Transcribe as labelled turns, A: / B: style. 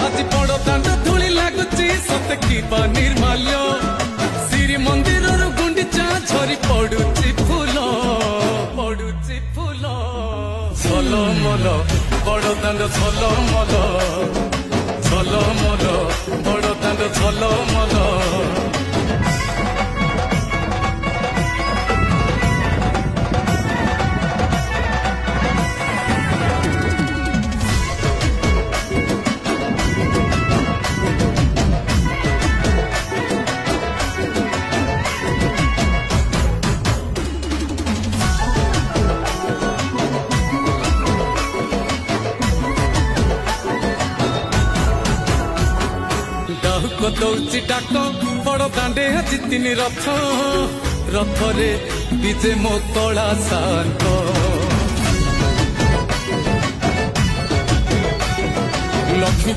A: आज बड़ दांड धूली लगुची सते की निर्माल्य श्री मंदिर गुंडीचा झरी पड़ुची फूल झल मल बड़ दांड झल मल बड़ दांड झल मल दौची डाक बड़ दांडे जितिनी रथ रथरे विजे मो तला शांत लक्ष्मी